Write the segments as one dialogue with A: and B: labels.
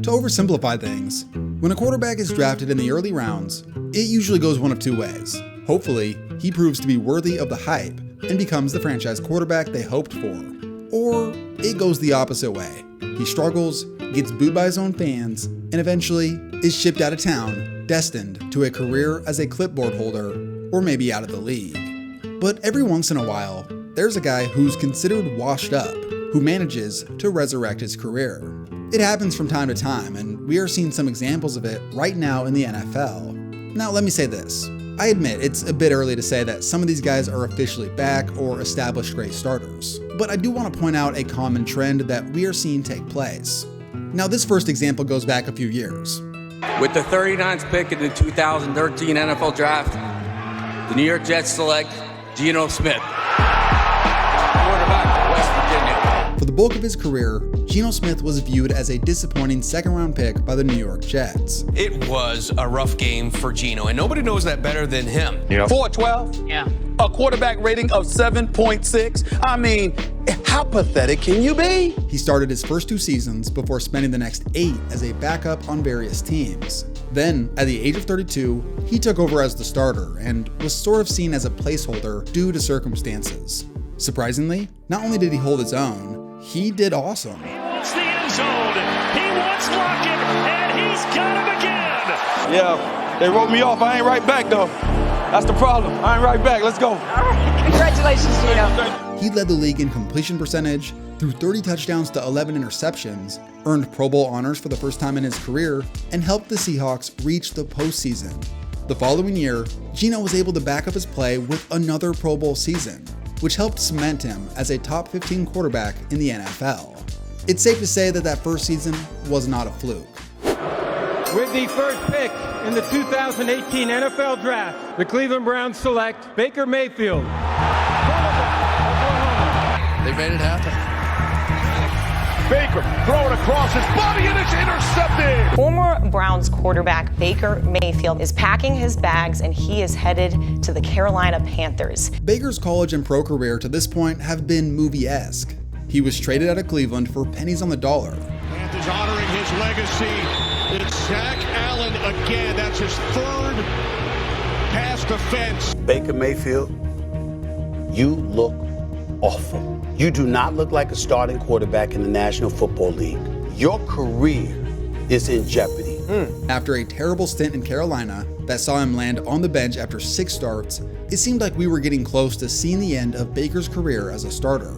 A: To oversimplify things, when a quarterback is drafted in the early rounds, it usually goes one of two ways. Hopefully, he proves to be worthy of the hype and becomes the franchise quarterback they hoped for. Or it goes the opposite way. He struggles, gets booed by his own fans, and eventually is shipped out of town, destined to a career as a clipboard holder, or maybe out of the league. But every once in a while, there's a guy who's considered washed up, who manages to resurrect his career. It happens from time to time, and we are seeing some examples of it right now in the NFL. Now let me say this. I admit it's a bit early to say that some of these guys are officially back or established great starters, but I do want to point out a common trend that we are seeing take place. Now this first example goes back a few years.
B: With the 39th pick in the 2013 NFL Draft, the New York Jets select Geno Smith, quarterback of West Virginia.
A: For the bulk of his career, Geno Smith was viewed as a disappointing second-round pick by the New York Jets.
C: It was a rough game for Geno, and nobody knows that better than him.
D: 4.12?
E: Yeah.
D: A quarterback rating of 7.6? I mean, how pathetic can you be?
A: He started his first 2 seasons before spending the next 8 as a backup on various teams. Then, at the age of 32, he took over as the starter and was sort of seen as a placeholder due to circumstances. Surprisingly, not only did he hold his own, he did awesome.
F: He wants the end zone. He wants Lockett, and he's got him again.
D: Yeah, they wrote me off. I ain't right back, though. That's the problem. I ain't right back. Let's go.
E: All right. Congratulations, Geno.
A: He led the league in completion percentage, threw 30 touchdowns to 11 interceptions, earned Pro Bowl honors for the first time in his career, and helped the Seahawks reach the postseason. The following year, Geno was able to back up his play with another Pro Bowl season, which helped cement him as a top 15 quarterback in the NFL. It's safe to say that that first season was not a fluke.
G: With the first pick in the 2018 NFL Draft, the Cleveland Browns select Baker Mayfield.
C: They made it happen.
F: Baker throwing across his body, and it's intercepted.
E: Former Browns quarterback Baker Mayfield is packing his bags, and he is headed to the Carolina Panthers.
A: Baker's college and pro career to this point have been movie-esque. He was traded out of Cleveland for pennies on the dollar.
F: Panthers honoring his legacy. It's Zach Allen again. That's his 3rd pass defense.
D: Baker Mayfield, you look awful. You do not look like a starting quarterback in the National Football League. Your career is in jeopardy.
A: After a terrible stint in Carolina that saw him land on the bench after 6 starts, it seemed like we were getting close to seeing the end of Baker's career as a starter.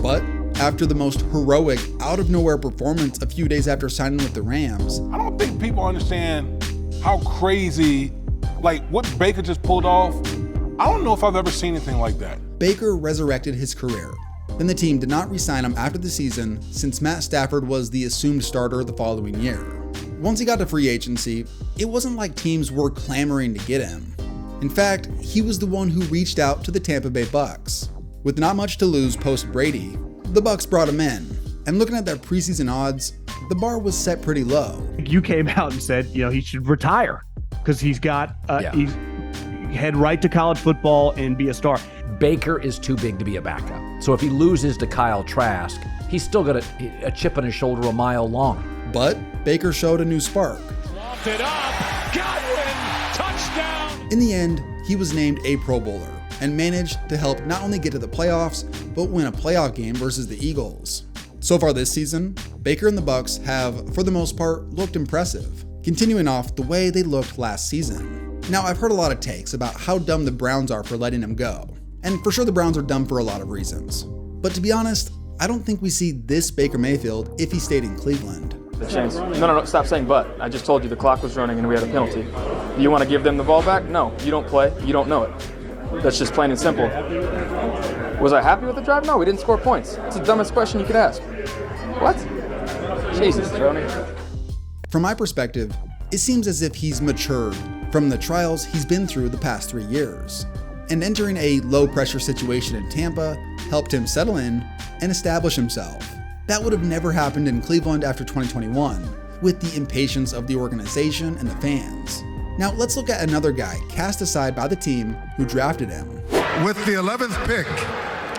A: But after the most heroic, out-of-nowhere performance a few days after signing with the Rams,
H: I don't think people understand how crazy, what Baker just pulled off. I don't know if I've ever seen anything like that.
A: Baker resurrected his career. Then the team did not re-sign him after the season since Matt Stafford was the assumed starter the following year. Once he got to free agency, it wasn't like teams were clamoring to get him. In fact, he was the one who reached out to the Tampa Bay Bucks. With not much to lose post-Brady, the Bucks brought him in. And looking at their preseason odds, the bar was set pretty low.
I: You came out and said, he should retire because he's head right to college football and be a star.
J: Baker is too big to be a backup. So if he loses to Kyle Trask, he's still got a chip on his shoulder a mile long.
A: But Baker showed a new spark.
F: Lofted up. Godwin. Touchdown.
A: In the end, he was named a Pro Bowler and managed to help not only get to the playoffs, but win a playoff game versus the Eagles. So far this season, Baker and the Bucks have, for the most part, looked impressive, continuing off the way they looked last season. Now, I've heard a lot of takes about how dumb the Browns are for letting him go. And for sure the Browns are dumb for a lot of reasons. But to be honest, I don't think we see this Baker Mayfield if he stayed in Cleveland.
K: The chance. No, stop saying but. I just told you the clock was running and we had a penalty. You want to give them the ball back? No, you don't play. You don't know it. That's just plain and simple. Was I happy with the drive? No, we didn't score points. It's the dumbest question you could ask. What? Jesus, Tony.
A: From my perspective, it seems as if he's matured from the trials he's been through the past 3 years. And entering a low-pressure situation in Tampa helped him settle in and establish himself. That would have never happened in Cleveland after 2021, with the impatience of the organization and the fans. Now let's look at another guy cast aside by the team who drafted him.
L: With the 11th pick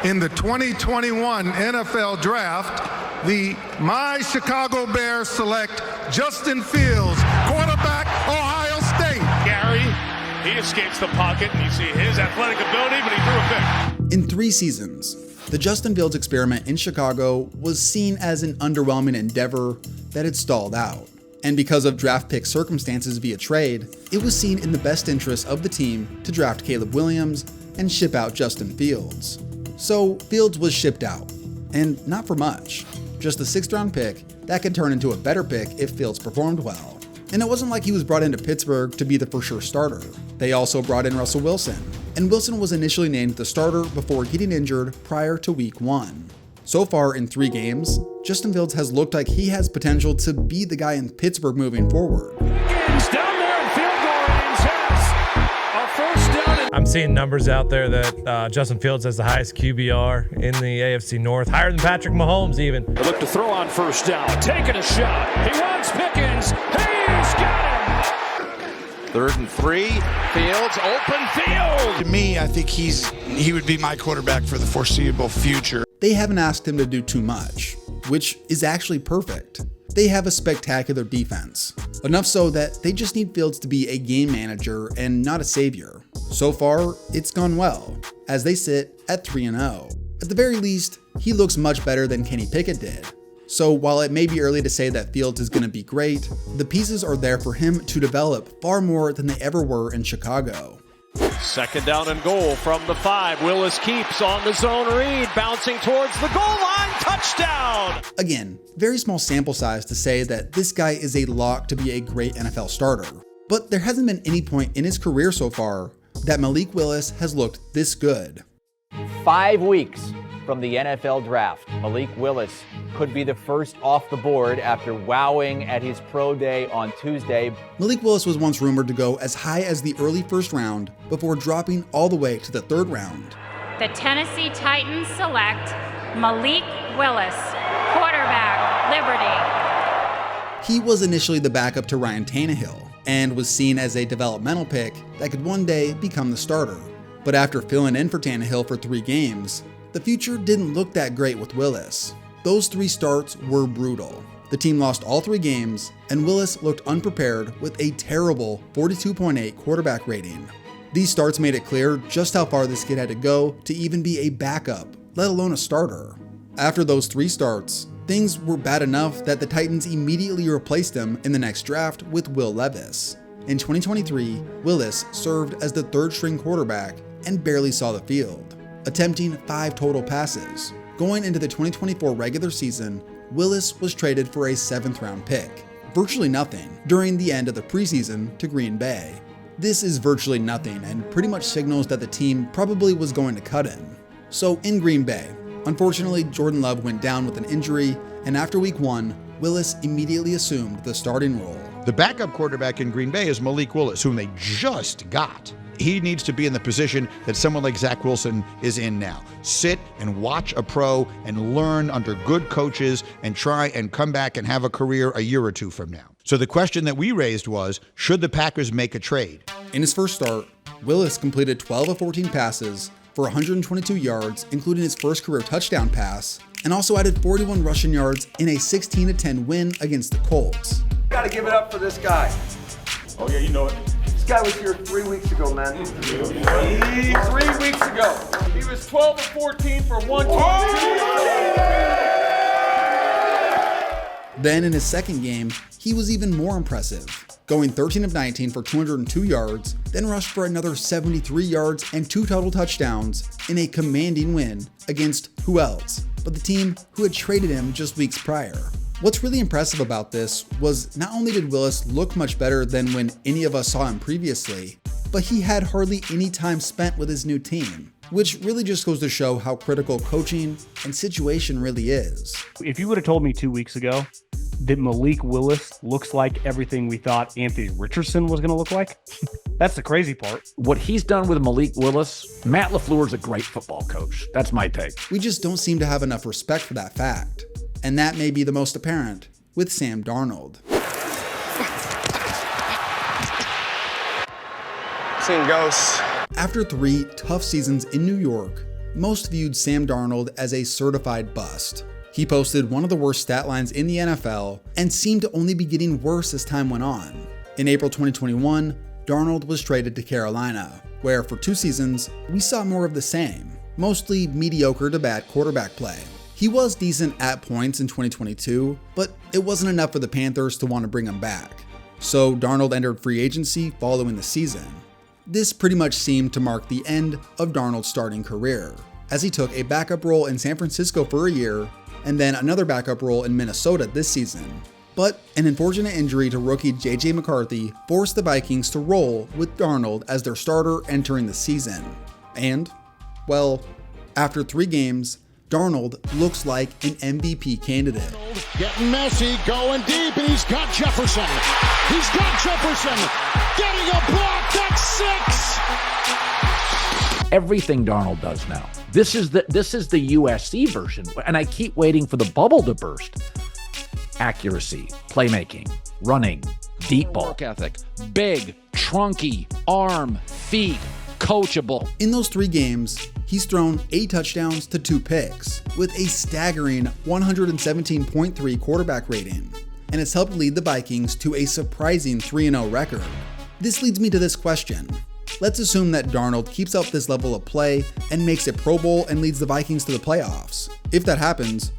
L: in the 2021 NFL Draft, the My Chicago Bears select Justin Fields, quarterback, Ohio State.
F: Gary, he escapes the pocket, and you see his athletic ability, but he threw a pick.
A: In 3 seasons, the Justin Fields experiment in Chicago was seen as an underwhelming endeavor that had stalled out. And because of draft pick circumstances via trade, it was seen in the best interest of the team to draft Caleb Williams and ship out Justin Fields. So Fields was shipped out, and not for much. Just a 6th round pick that could turn into a better pick if Fields performed well. And it wasn't like he was brought into Pittsburgh to be the for sure starter. They also brought in Russell Wilson, and Wilson was initially named the starter before getting injured prior to week 1. So far in 3 games, Justin Fields has looked like he has potential to be the guy in Pittsburgh moving forward.
M: Down there in field goal range has a first down. I'm seeing numbers out there that Justin Fields has the highest QBR in the AFC North, higher than Patrick Mahomes even.
N: They look to throw on first down, taking a shot. He wants Pickens. He's got him.
O: 3rd and 3. Fields, open field.
P: To me, I think he would be my quarterback for the foreseeable future.
A: They haven't asked him to do too much, which is actually perfect. They have a spectacular defense, enough so that they just need Fields to be a game manager and not a savior. So far, it's gone well, as they sit at 3-0. At the very least, he looks much better than Kenny Pickett did. So while it may be early to say that Fields is going to be great, the pieces are there for him to develop far more than they ever were in Chicago.
N: 2nd down and goal from the 5. Willis keeps on the zone read, bouncing towards the goal line. Touchdown!
A: Again, very small sample size to say that this guy is a lock to be a great NFL starter. But there hasn't been any point in his career so far that Malik Willis has looked this good.
Q: 5 weeks from the NFL draft, Malik Willis could be the first off the board after wowing at his pro day on Tuesday.
A: Malik Willis was once rumored to go as high as the early 1st round before dropping all the way to the 3rd round.
R: The Tennessee Titans select Malik Willis, quarterback, Liberty.
A: He was initially the backup to Ryan Tannehill and was seen as a developmental pick that could one day become the starter. But after filling in for Tannehill for 3 games, the future didn't look that great with Willis. Those 3 starts were brutal. The team lost all 3 games, and Willis looked unprepared with a terrible 42.8 quarterback rating. These starts made it clear just how far this kid had to go to even be a backup, let alone a starter. After those 3 starts, things were bad enough that the Titans immediately replaced him in the next draft with Will Levis. In 2023, Willis served as the 3rd string quarterback and barely saw the field, attempting 5 total passes. Going into the 2024 regular season, Willis was traded for a 7th round pick, virtually nothing, during the end of the preseason to Green Bay. This is virtually nothing and pretty much signals that the team probably was going to cut him. So in Green Bay, unfortunately Jordan Love went down with an injury, and after week 1, Willis immediately assumed the starting role.
S: The backup quarterback in Green Bay is Malik Willis, whom they just got. He needs to be in the position that someone like Zach Wilson is in now. Sit and watch a pro and learn under good coaches and try and come back and have a career a year or 2 from now. So the question that we raised was, should the Packers make a trade?
A: In his first start, Willis completed 12 of 14 passes for 122 yards, including his first career touchdown pass, and also added 41 rushing yards in a 16-10 win against the Colts.
T: Gotta give it up for this guy.
F: Oh yeah, you know it.
T: This guy was here 3 weeks ago, man. 3 weeks ago. He was 12 of 14 for 122.
A: Then in his second game, he was even more impressive, going 13 of 19 for 202 yards, then rushed for another 73 yards and 2 total touchdowns in a commanding win against who else but the team who had traded him just weeks prior. What's really impressive about this was not only did Willis look much better than when any of us saw him previously, but he had hardly any time spent with his new team, which really just goes to show how critical coaching and situation really is.
I: If you would have told me 2 weeks ago that Malik Willis looks like everything we thought Anthony Richardson was going to look like, that's the crazy part.
J: What he's done with Malik Willis, Matt LaFleur's a great football coach. That's my take.
A: We just don't seem to have enough respect for that fact. And that may be the most apparent with Sam Darnold.
T: Seeing ghosts.
A: After 3 tough seasons in New York, most viewed Sam Darnold as a certified bust. He posted one of the worst stat lines in the NFL and seemed to only be getting worse as time went on. In April 2021, Darnold was traded to Carolina, where for 2 seasons, we saw more of the same, mostly mediocre to bad quarterback play. He was decent at points in 2022, but it wasn't enough for the Panthers to want to bring him back. So Darnold entered free agency following the season. This pretty much seemed to mark the end of Darnold's starting career, as he took a backup role in San Francisco for a year, and then another backup role in Minnesota this season. But an unfortunate injury to rookie J.J. McCarthy forced the Vikings to roll with Darnold as their starter entering the season. And, well, after 3 games, Darnold looks like an MVP candidate.
L: Getting messy, going deep, and he's got Jefferson. He's got Jefferson getting a block. That's 6.
J: Everything Darnold does now. This is the USC version, and I keep waiting for the bubble to burst. Accuracy, playmaking, running, deep ball.
U: Work ethic, big, trunky, arm, feet, coachable.
A: In those 3 games, he's thrown 8 touchdowns to 2 picks, with a staggering 117.3 quarterback rating, and it's helped lead the Vikings to a surprising 3-0 record. This leads me to this question. Let's assume that Darnold keeps up this level of play and makes a Pro Bowl and leads the Vikings to the playoffs. If that happens,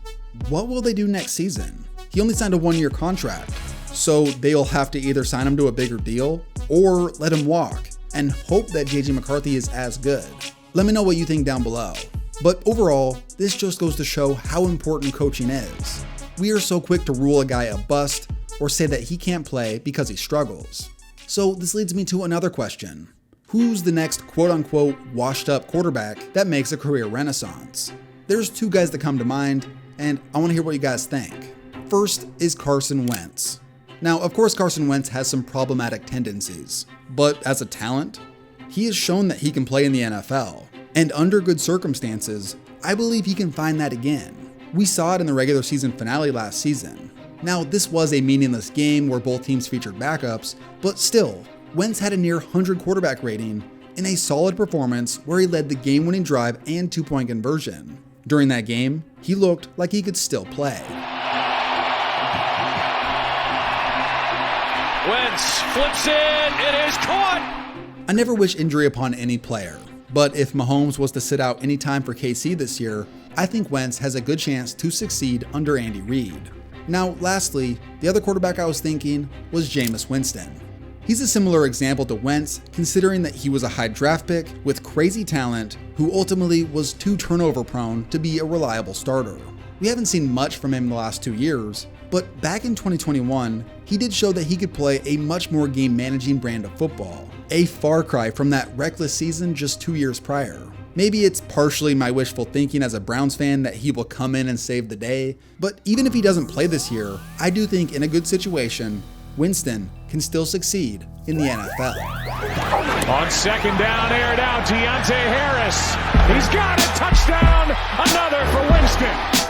A: what will they do next season? He only signed a 1-year contract, so they'll have to either sign him to a bigger deal or let him walk and hope that J.J. McCarthy is as good. Let me know what you think down below. But overall, this just goes to show how important coaching is. We are so quick to rule a guy a bust or say that he can't play because he struggles. So this leads me to another question. Who's the next quote-unquote washed-up quarterback that makes a career renaissance? There's 2 guys that come to mind, and I want to hear what you guys think. First is Carson Wentz. Now, of course, Carson Wentz has some problematic tendencies, but as a talent, he has shown that he can play in the NFL, and under good circumstances, I believe he can find that again. We saw it in the regular season finale last season. Now, this was a meaningless game where both teams featured backups, but still, Wentz had a near 100 quarterback rating in a solid performance where he led the game-winning drive and 2-point conversion. During that game, he looked like he could still play.
N: Wentz flips it is caught!
A: I never wish injury upon any player, but if Mahomes was to sit out any time for KC this year, I think Wentz has a good chance to succeed under Andy Reid. Now, lastly, the other quarterback I was thinking was Jameis Winston. He's a similar example to Wentz, considering that he was a high draft pick with crazy talent who ultimately was too turnover prone to be a reliable starter. We haven't seen much from him in the last 2 years, but back in 2021, he did show that he could play a much more game-managing brand of football, a far cry from that reckless season just 2 years prior. Maybe it's partially my wishful thinking as a Browns fan that he will come in and save the day, but even if he doesn't play this year, I do think in a good situation, Winston can still succeed in the NFL.
N: On 2nd down, aired out, Deontay Harris. He's got a touchdown, another for Winston.